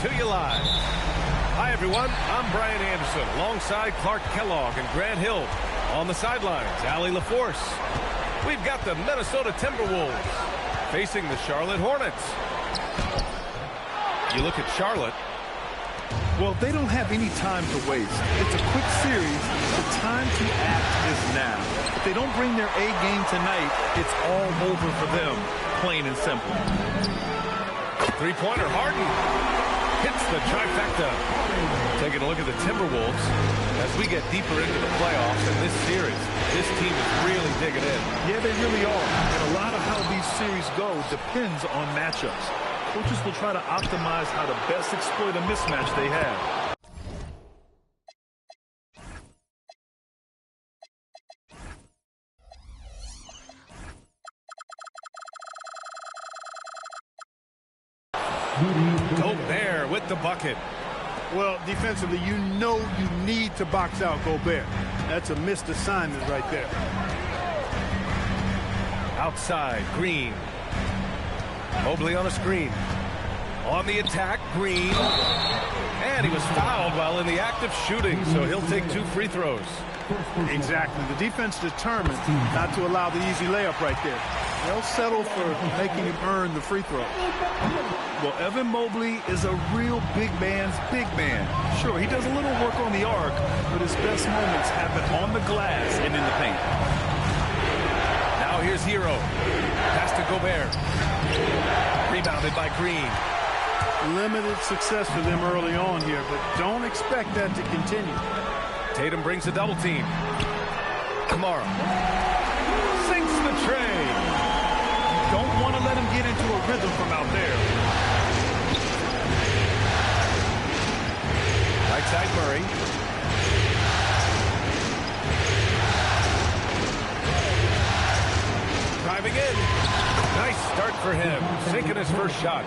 to you live. Hi, everyone. I'm Brian Anderson alongside Clark Kellogg and Grant Hill. On the sidelines, Allie LaForce. We've got the Minnesota Timberwolves facing the Charlotte Hornets. You look at Charlotte. Well, they don't have any time to waste. It's a quick series. The time to act is now. If they don't bring their A game tonight, it's all over for them, plain and simple. Three-pointer, Harden hits the trifecta. Taking a look at the Timberwolves as we get deeper into the playoffs in this series. This team is really digging in. Yeah, they really are. And a lot of how these series go depends on matchups. Coaches will try to optimize how to best exploit a mismatch they have. Gobert with the bucket. Well, defensively, you know you need to box out Gobert. That's a missed assignment right there. Outside, Green. Mobley on a screen. On the attack, Green. And he was fouled while in the act of shooting, so he'll take 2 free throws. Exactly. The defense determined not to allow the easy layup right there. They'll settle for making him earn the free throw. Well, Evan Mobley is a real big man's big man. Sure, he does a little work on the arc, but his best moments happen on the glass and in the paint. Now here's Hero. Pass to Gobert. Rebounded by Green. Limited success for them early on here, but don't expect that to continue. Tatum brings a double team. Kamara sinks the tray. Don't want to let him get into a rhythm from out there. Right side, Murray. Driving in. Nice start for him. Sinking his first shot.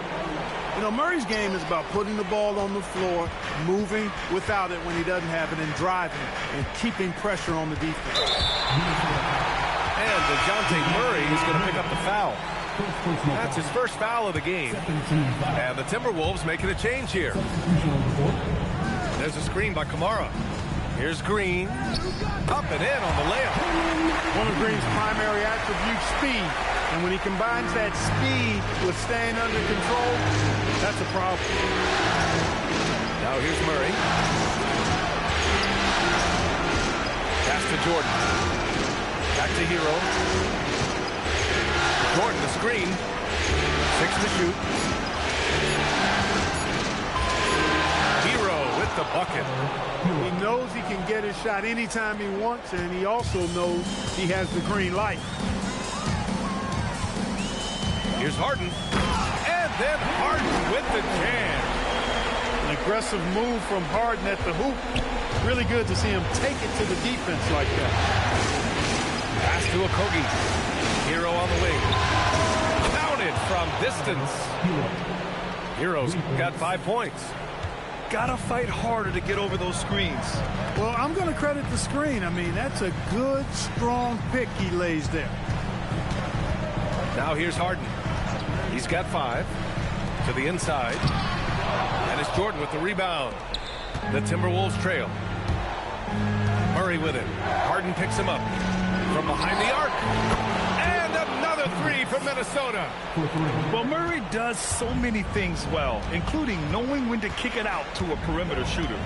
You know, Murray's game is about putting the ball on the floor, moving without it when he doesn't have it, and driving and keeping pressure on the defense. And DeJounte Murray is going to pick up the foul. That's his first foul of the game. And the Timberwolves making a change here. There's a screen by Kamara. Here's Green. Up and in on the layup. One of Green's primary attributes, speed. And when he combines that speed with staying under control, that's a problem. Now here's Murray. Pass to Jordan. Back to Hero. Jordan the screen. 6 to shoot. Hero with the bucket. He knows he can get his shot anytime he wants, and he also knows he has the green light. Here's Harden. And then Harden with the jam. An aggressive move from Harden at the hoop. Really good to see him take it to the defense like that. Pass to Okogie. Hero on the wing. Counted from distance. Hero's got 5 points. Gotta fight harder to get over those screens. Well, I'm going to credit the screen. I mean, that's a good, strong pick he lays there. Now here's Harden. He's got 5 to the inside. And it's Jordan with the rebound. The Timberwolves trail. Murray with it. Harden picks him up from behind the arc. And another 3 from Minnesota. Well, Murray does so many things well, including knowing when to kick it out to a perimeter shooter.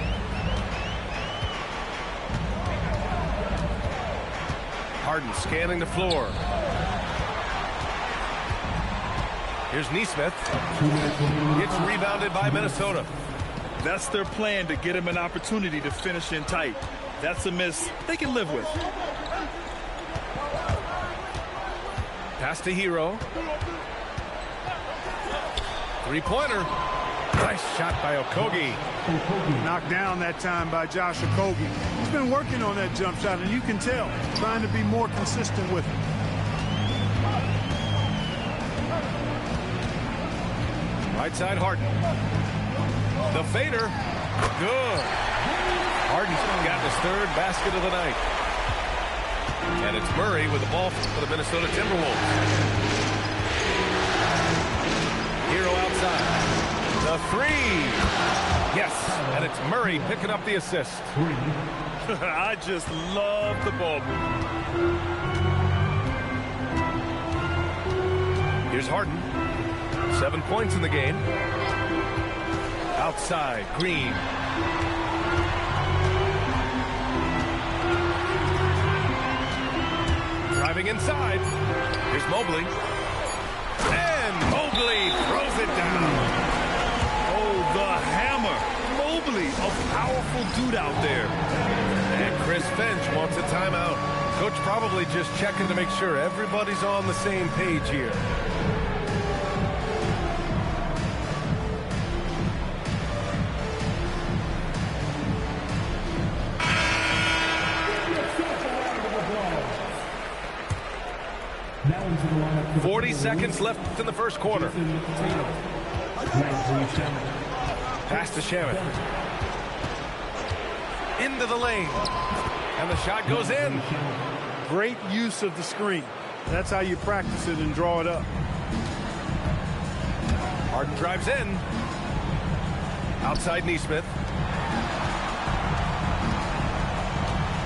Harden scanning the floor. Here's Nesmith. It's rebounded by Minnesota. That's their plan, to get him an opportunity to finish in tight. That's a miss they can live with. Pass to Hero. 3-pointer. Nice shot by Okogie. Knocked down that time by Josh Okogie. He's been working on that jump shot, and you can tell, trying to be more consistent with it. Right side, Harden. The fader. Good. Harden's got his 3rd basket of the night. And it's Murray with the ball for the Minnesota Timberwolves. Hero outside. The The three. Yes, and it's Murray picking up the assist. I just love the ball movement. Here's Harden. 7 points in the game. Outside, Green. Driving inside. Here's Mobley. And Mobley throws it down. Oh, the hammer. Mobley, a powerful dude out there. And Chris Finch wants a timeout. Coach probably just checking to make sure everybody's on the same page here. Now into the lineup. 40 seconds left in the first quarter. Pass to Shamet. Into the lane. And the shot goes in. Great use of the screen. That's how you practice it and draw it up. Harden drives in. Outside Nesmith.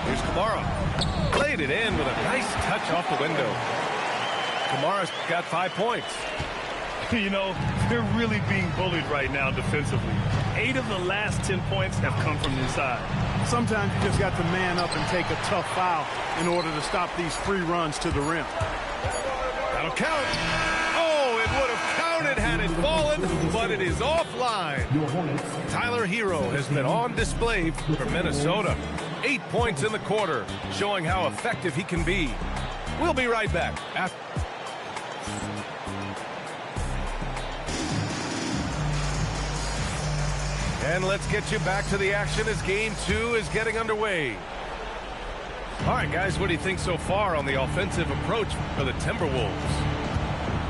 Here's Kamara. Played it in with a nice touch off the window. Kamara's got 5 points. You know, they're really being bullied right now defensively. 8 of the last 10 points have come from inside. Sometimes you just got to man up and take a tough foul in order to stop these free runs to the rim. That'll count. Oh, it would have counted had it fallen, but it is offline. Tyler Hero has been on display for Minnesota. 8 points in the quarter, showing how effective he can be. We'll be right back after. And let's get you back to the action as Game 2 is getting underway. All right, guys, what do you think so far on the offensive approach for the Timberwolves?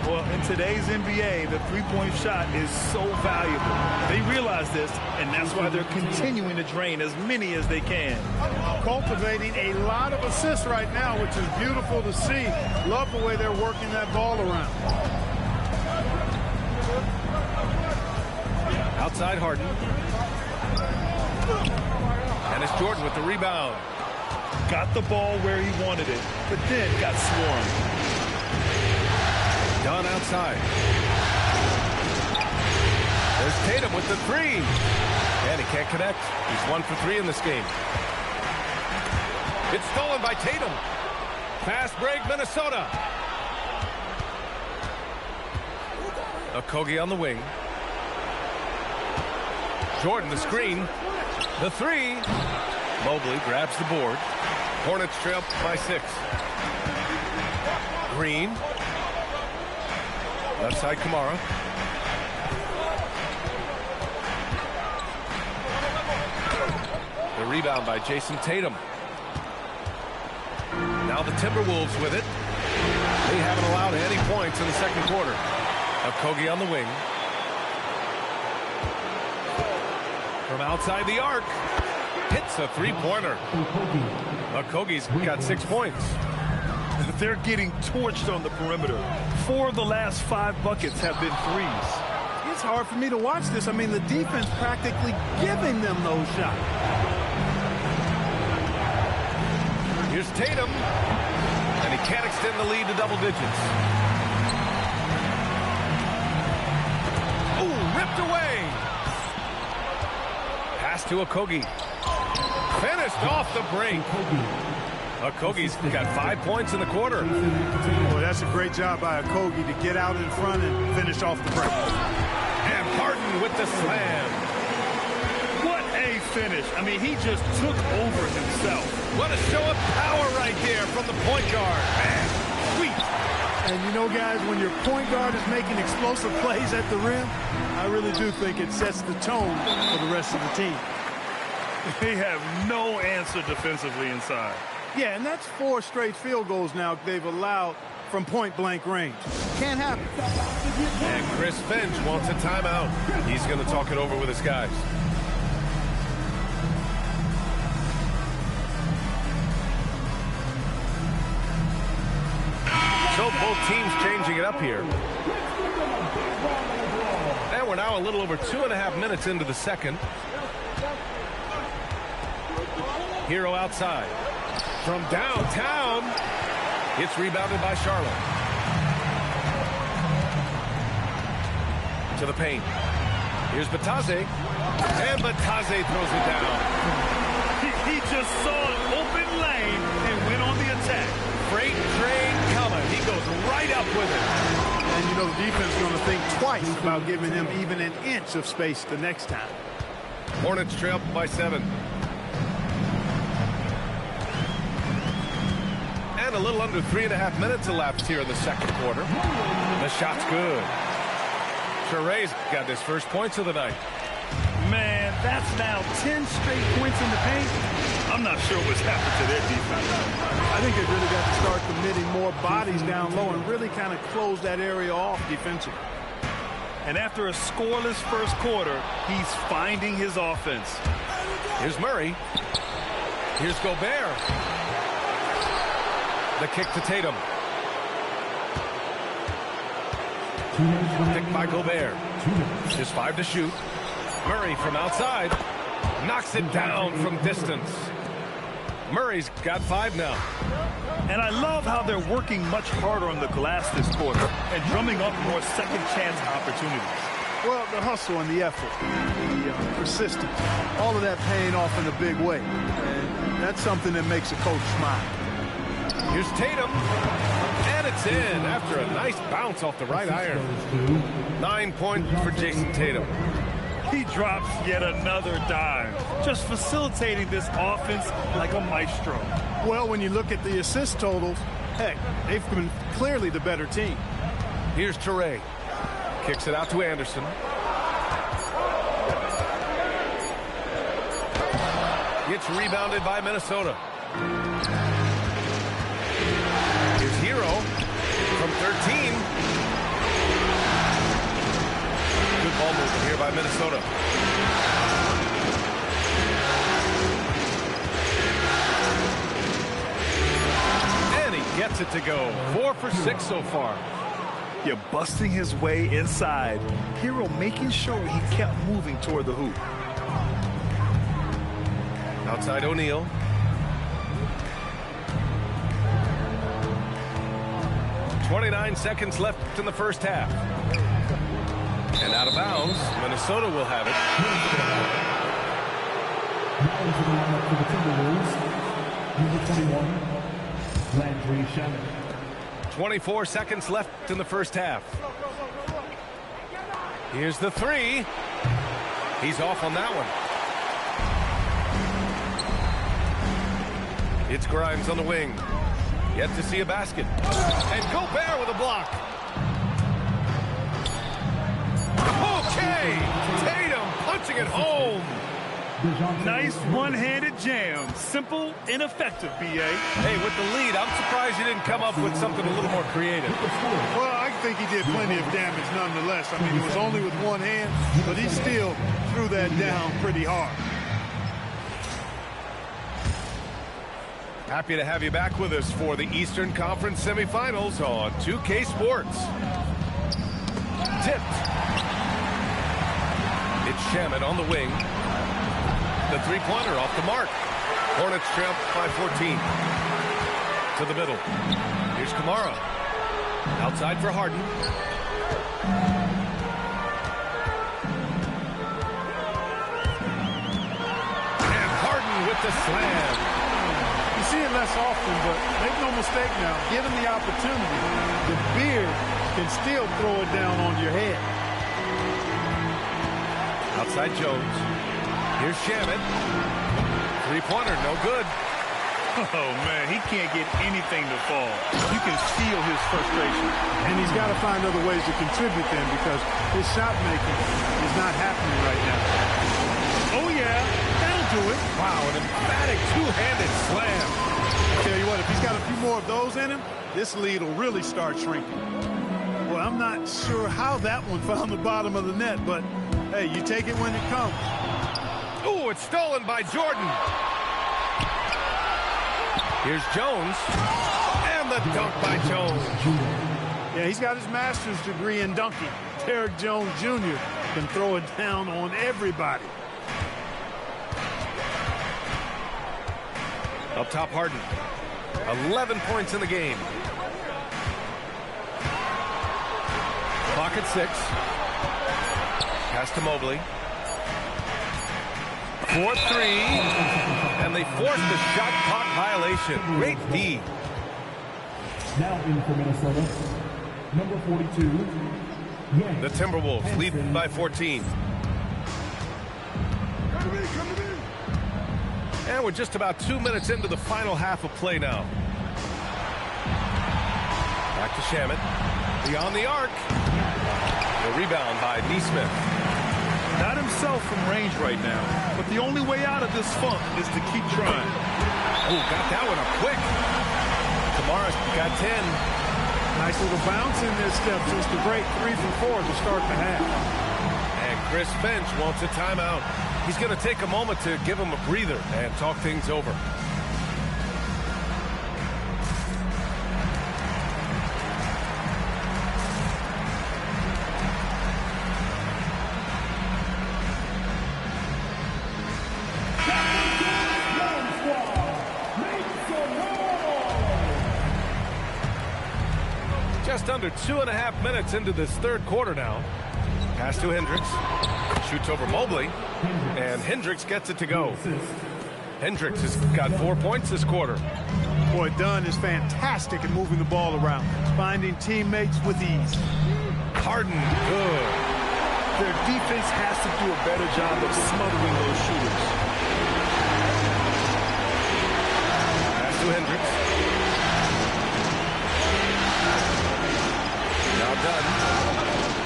Well, in today's NBA, the three-point shot is so valuable. They realize this, and that's why they're continuing to drain as many as they can. Cultivating a lot of assists right now, which is beautiful to see. Love the way they're working that ball around. Outside Harden. And it's Jordan with the rebound. Got the ball where he wanted it, but then got swarmed. Dunn outside. There's Tatum with the three. And he can't connect. He's 1 for 3 in this game. It's stolen by Tatum. Fast break, Minnesota. Okogie on the wing. Jordan the screen. The three. Mobley grabs the board. Hornets trail by 6. Green. Left side Kamara. The rebound by Jason Tatum. Now the Timberwolves with it. They haven't allowed any points in the second quarter. Okogie on the wing. From outside the arc. Hits a three-pointer. Okogie's got 6 points. They're getting torched on the perimeter. 4 of the last 5 buckets have been threes. It's hard for me to watch this. I mean, the defense practically giving them those shots. Here's Tatum. And he can't extend the lead to double digits. Ooh, ripped away. Pass to Okogie. Finished off the break. Okogie's got 5 points in the quarter. Well, that's a great job by Okogie to get out in front and finish off the break. And Harden with the slam. What a finish. I mean, he just took over himself. What a show of power right there from the point guard. Man, sweet. And you know, guys, when your point guard is making explosive plays at the rim, I really do think it sets the tone for the rest of the team. They have no answer defensively inside. Yeah, and that's 4 straight field goals now they've allowed from point-blank range. Can't happen. And Chris Finch wants a timeout. He's going to talk it over with his guys. So both teams changing it up here. And we're now a little over 2.5 minutes into the second. Hero outside. From downtown, it's rebounded by Charlotte. To the paint. Here's Batase. And Batase throws it down. He just saw an open lane and went on the attack. Freight train coming. He goes right up with it. And, you know, the defense is going to think twice about giving him even an inch of space the next time. Hornets trail by 7. And a little under 3.5 minutes elapsed here in the second quarter. The shot's good. Ture's got his first points of the night. Man, that's now 10 straight points in the paint. I'm not sure what's happened to their defense. I think they've really got to start committing more bodies down low and really kind of close that area off defensively. And after a scoreless first quarter, he's finding his offense. Here's Murray. Here's Gobert. The kick to Tatum. Picked by Gobert. Just 5 to shoot. Murray from outside. Knocks it down from distance. Murray's got 5 now. And I love how they're working much harder on the glass this quarter and drumming up more second chance opportunities. Well, the hustle and the effort, the persistence, all of that paying off in a big way. And that's something that makes a coach smile. Here's Tatum. And it's in after a nice bounce off the right iron. 9 points for Jason Tatum. He drops yet another dive, just facilitating this offense like a maestro. Well, when you look at the assist totals, heck, they've been clearly the better team. Here's Ture. Kicks it out to Anderson. Gets rebounded by Minnesota. Here's Hero from 13. Good ball movement here by Minnesota. And he gets it to go. 4 for 6 so far. You're busting his way inside. Hero making sure he kept moving toward the hoop. Outside O'Neal. .29 seconds left in the first half. And out of bounds, Minnesota will have it. Now into the lineup for the Timberwolves, number 21, Landry Shamet. 24 seconds left in the first half. Here's the 3. He's off on that one. It's Grimes on the wing. Yet to see a basket. And Gobert with a block. Okay! Tatum punching it home. Nice one-handed jam. Simple and effective, B.A. Hey, with the lead, I'm surprised you didn't come up with something a little more creative. Well, I think he did plenty of damage nonetheless. I mean, it was only with one hand, but he still threw that down pretty hard. Happy to have you back with us for the Eastern Conference semifinals on 2K Sports. Tipped. It's Shamet on the wing. The three-pointer off the mark. Hornets trail by 14. To the middle. Here's Kamara. Outside for Harden. And Harden with the slam. You see it less often, but make no mistake now, give him the opportunity. The beard can still throw it down on your head. Outside Jones. Here's Shamet. Three-pointer, no good. Oh, man, he can't get anything to fall. You can feel his frustration. And he's got to find other ways to contribute then because his shot making is not happening right now. Oh, yeah, that'll do it. Wow, an emphatic two-handed slam. I tell you what, if he's got a few more of those in him, this lead will really start shrinking. Well, I'm not sure how that one found the bottom of the net, but, hey, you take it when it comes. Ooh, it's stolen by Jordan. Here's Jones. And the dunk by Jones. Yeah, he's got his master's degree in dunking. Derrick Jones Jr. can throw it down on everybody. Up top, Harden. 11 points in the game. Clock at 6. Pass to Mobley. 4-3. And they forced the shot clock violation. Great D. Now in for Minnesota, number 42. Yank The Timberwolves lead Hansen. by 14. And we're just about 2 minutes into the final half of play now. Back to Shamet. Beyond the arc. The rebound by Nesmith. Not himself from range right now, but the only way out of this funk is to keep trying. Oh, got that one up quick. Kamara got 10. Nice little bounce in this step since the break. 3 for 4 to start the half. And Chris Finch wants a timeout. He's going to take a moment to give him a breather and talk things over. Just under 2.5 minutes into this third quarter now. Pass to Hendricks. Shoots over Mobley. And Hendricks gets it to go. Hendricks has got 4 points this quarter. Boy, Dunn is fantastic at moving the ball around, finding teammates with ease. Harden, good. Their defense has to do a better job of smothering those shooters. Pass to Hendricks. Now done.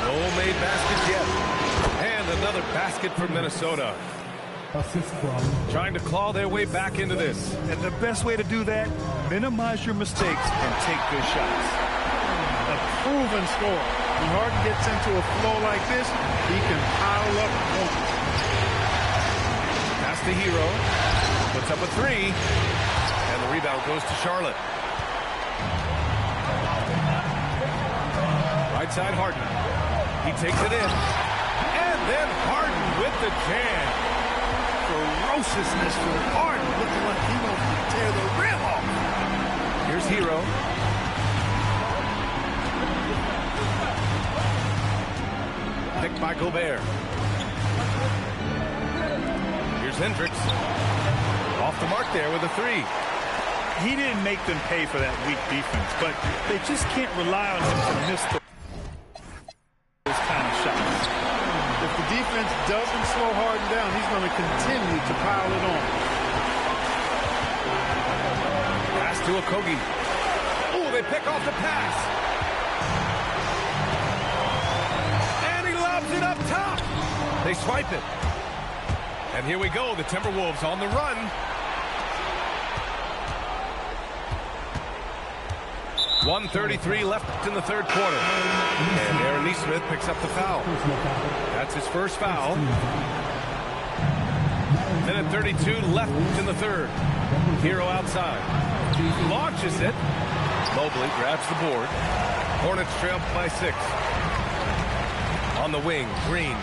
No made baskets yet. And another basket for Minnesota. Assist from Trying to claw their way back into this. And the best way to do that, minimize your mistakes and take good shots. A proven scorer. When Harden gets into a flow like this, he can pile up points. Pass to Hero. Puts up a 3. And the rebound goes to Charlotte. Right side, Harden. He takes it in. And then Harden with the jam. Ferociousness from Harden, looking like he wants to tear the rim off. Here's Hero. Picked by Gobert. Here's Hendricks. Off the mark there with a 3. He didn't make them pay for that weak defense, but they just can't rely on him to miss those kind of shots. If the defense doesn't slow Harden down, he's going to continue to pile it on. Pass to Okogie. Oh, they pick off the pass. And he lobs it up top. They swipe it. And here we go, the Timberwolves on the run. .133 left in the third quarter. And Aaron Nesmith picks up the foul. That's his first foul. Minute 32 left in the third. Hero outside. Launches it. Mobley grabs the board. Hornets trail by 6. On the wing, Green.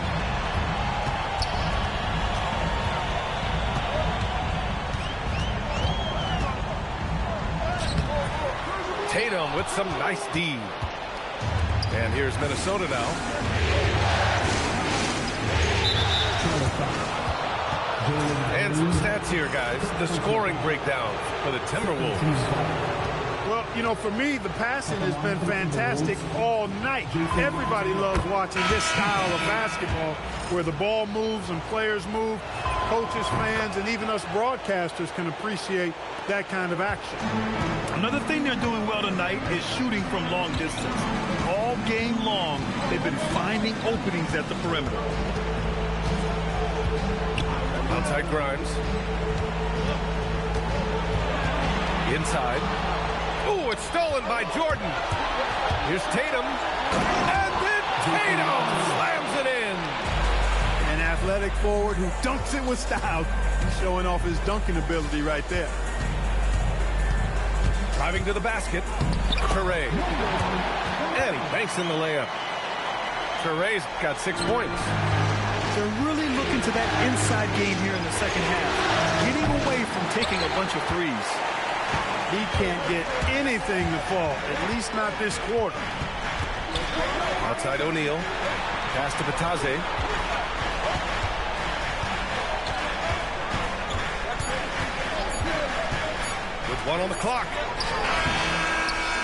Tatum with some nice D. And here's Minnesota now. And some stats here, guys. The scoring breakdown for the Timberwolves. Well, you know, for me, the passing has been fantastic all night. Everybody loves watching this style of basketball where the ball moves and players move. Coaches, fans, and even us broadcasters can appreciate that kind of action. Another thing they're doing well tonight is shooting from long distance. All game long, they've been finding openings at the perimeter. Outside Grimes. Inside. Ooh, it's stolen by Jordan. Here's Tatum. And then Tatum slams it in. An athletic forward who dunks it with style. He's showing off his dunking ability right there. Driving to the basket. Toure. And he banks in the layup. Monterrey's got 6 points. They're really looking to that inside game here in the second half, getting away from taking a bunch of threes. He can't get anything to fall, at least not this quarter. Outside O'Neal. Pass to Batase. With 1 on the clock.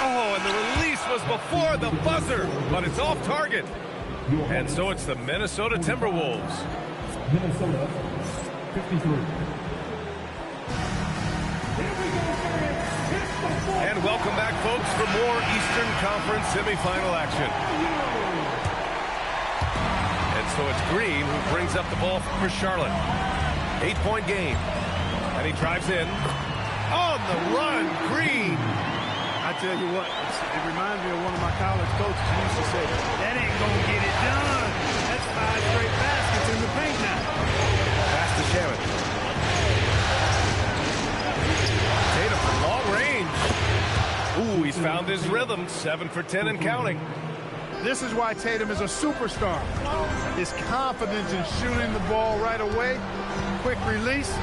Oh, and the release was before the buzzer, but it's off target. And so it's the Minnesota Timberwolves. Minnesota, 53. And welcome back, folks, for more Eastern Conference semifinal action. And so it's Green who brings up the ball for Charlotte. 8-point game. And he drives in. On the run, Green. I tell you what, it reminds me of one of my college coaches who used to say, that ain't going to get it done. That's 5 straight baskets in the paint now. Pass to Shannon. Tatum from long range. Ooh, he's found his rhythm. 7 for 10 and counting. This is why Tatum is a superstar. His confidence in shooting the ball right away. Quick release.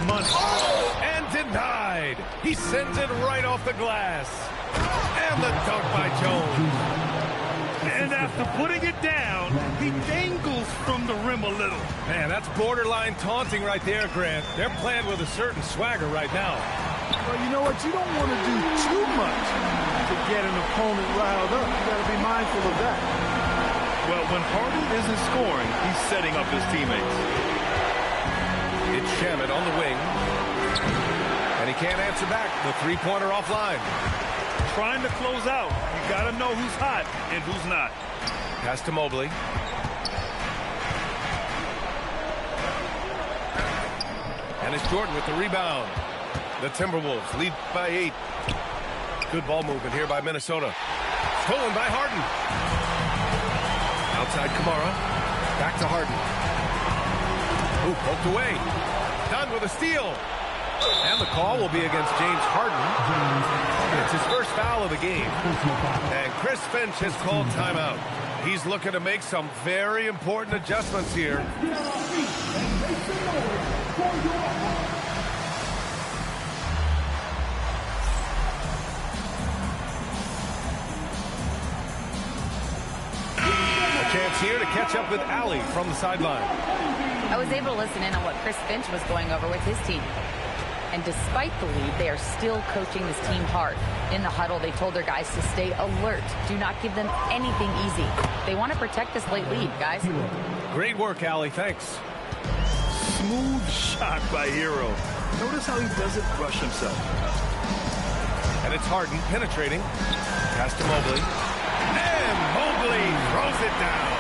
Money. Oh, and denied. He sends it right off the glass. And the dunk by Jones. And after putting it down, he dangles from the rim a little. Man, that's borderline taunting right there, Grant. They're playing with a certain swagger right now. Well, you know what? You don't want to do too much to get an opponent riled up. You got to be mindful of that. Well, when Harden isn't scoring, he's setting up his teammates. It's Shamet on the wing. And he can't answer back. The three-pointer offline. Trying to close out. You got to know who's hot and who's not. Pass to Mobley. And it's Jordan with the rebound. The Timberwolves lead by 8. Good ball movement here by Minnesota. Stolen by Harden. Outside Kamara. Back to Harden. Ooh, poked away. Done with a steal. And the call will be against James Harden. It's his first foul of the game. And Chris Finch has called timeout. He's looking to make some very important adjustments here. A chance here to catch up with Allie from the sideline. I was able to listen in on what Chris Finch was going over with his team. And despite the lead, they are still coaching this team hard. In the huddle, they told their guys to stay alert. Do not give them anything easy. They want to protect this late lead, guys. Great work, Allie. Thanks. Smooth shot by Hero. Notice how he doesn't rush himself. And it's Harden penetrating. Pass to Mobley. And Mobley throws it down.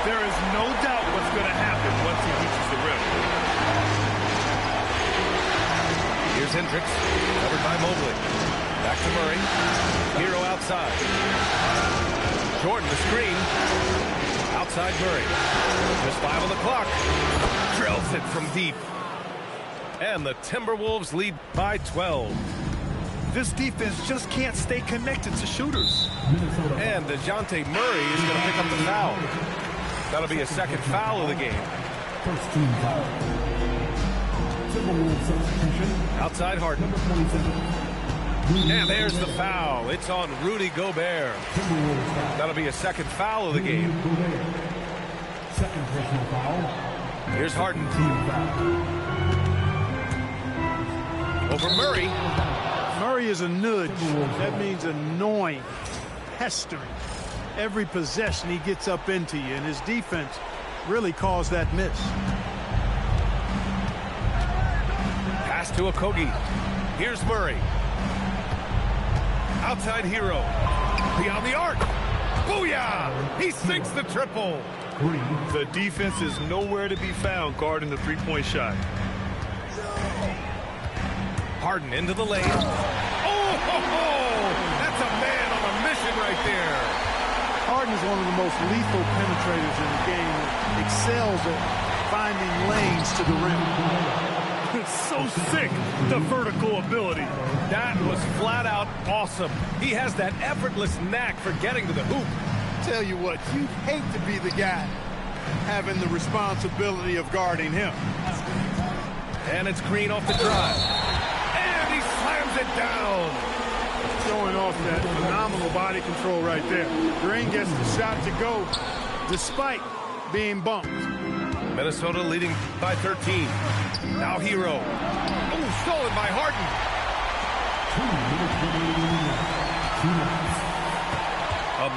There is no doubt what's going to happen once he reaches the rim. Here's Hendricks, covered by Mobley. Back to Murray. Hero outside. Jordan the screen. Outside Murray. Just 5 on the clock. Drills it from deep. And the Timberwolves lead by 12. This defense just can't stay connected to shooters. And DeJounte Murray is going to pick up the foul. That'll be a second foul of the game. First team foul. Timberwolves substitution. Outside Harden. Number 27. And there's the foul. It's on Rudy Gobert. Timberwolves foul. That'll be a second foul of the game. Gobert. Second personal foul. Here's Harden. Team foul. Over Murray. Murray is a nudge. That means annoying, pestering. Every possession he gets up into you, and his defense really caused that miss. Pass to Okogie. Here's Murray. Outside Hero. Beyond the arc. Booyah! He sinks the triple. The defense is nowhere to be found guarding the three-point shot. Harden into the lane. Oh, ho, ho! That's a man on a mission right there. Harden is one of the most lethal penetrators in the game. Excels at finding lanes to the rim. It's so sick, the vertical ability. That was flat out awesome. He has that effortless knack for getting to the hoop. Tell you what, you'd hate to be the guy having the responsibility of guarding him. And it's Green off the drive. And he slams it down. Showing off that phenomenal body control right there. Green gets the shot to go despite being bumped. Minnesota leading by 13. Now Hero. Oh, stolen by Harden.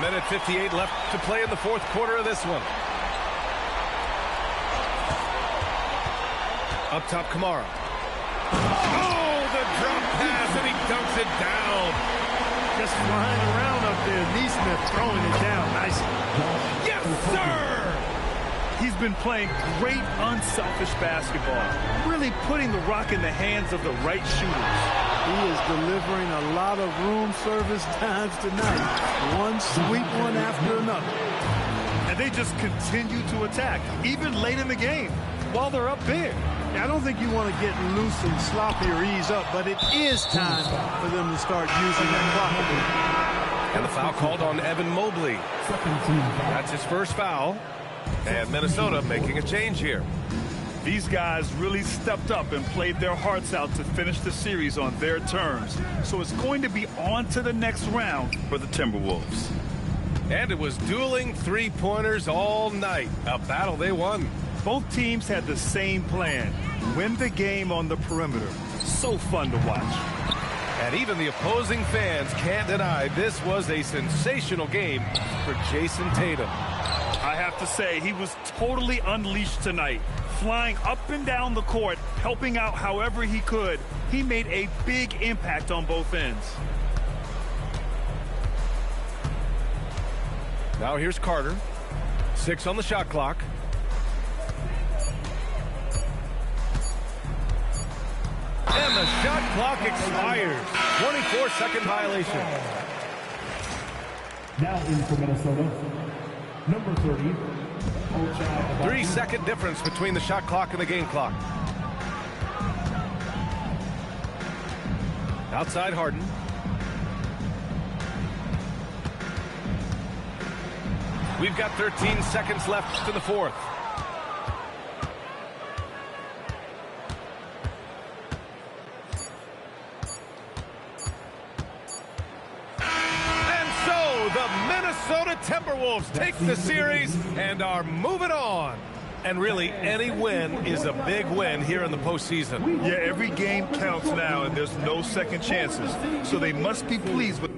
1:58 left to play in the fourth quarter of this one. Up top, Kamara. Oh, the drop pass, and he dunks it down. Just flying around up there. Neesmith throwing it down nicely. Yes, sir! He's been playing great unselfish basketball, really putting the rock in the hands of the right shooters. He is delivering a lot of room service times tonight. One sweet one after another. And they just continue to attack, even late in the game, while they're up big. I don't think you want to get loose and sloppy or ease up, but it is time for them to start using that clock. And the foul called on Evan Mobley. That's his first foul. And Minnesota making a change here. These guys really stepped up and played their hearts out to finish the series on their terms. So it's going to be on to the next round for the Timberwolves. And it was dueling three-pointers all night. A battle they won. Both teams had the same plan. Win the game on the perimeter. So fun to watch. And even the opposing fans can't deny this was a sensational game for Jason Tatum. I have to say, he was totally unleashed tonight. Flying up and down the court, helping out however he could. He made a big impact on both ends. Now here's Carter. 6 on the shot clock. And the shot clock expires. 24-second violation. Now in for Minnesota, number 30. 3-second difference between the shot clock and the game clock. Outside Harden. We've got 13 seconds left to the fourth. Minnesota Timberwolves take the series and are moving on. And really, any win is a big win here in the postseason. Yeah, every game counts now, and there's no second chances. So they must be pleased with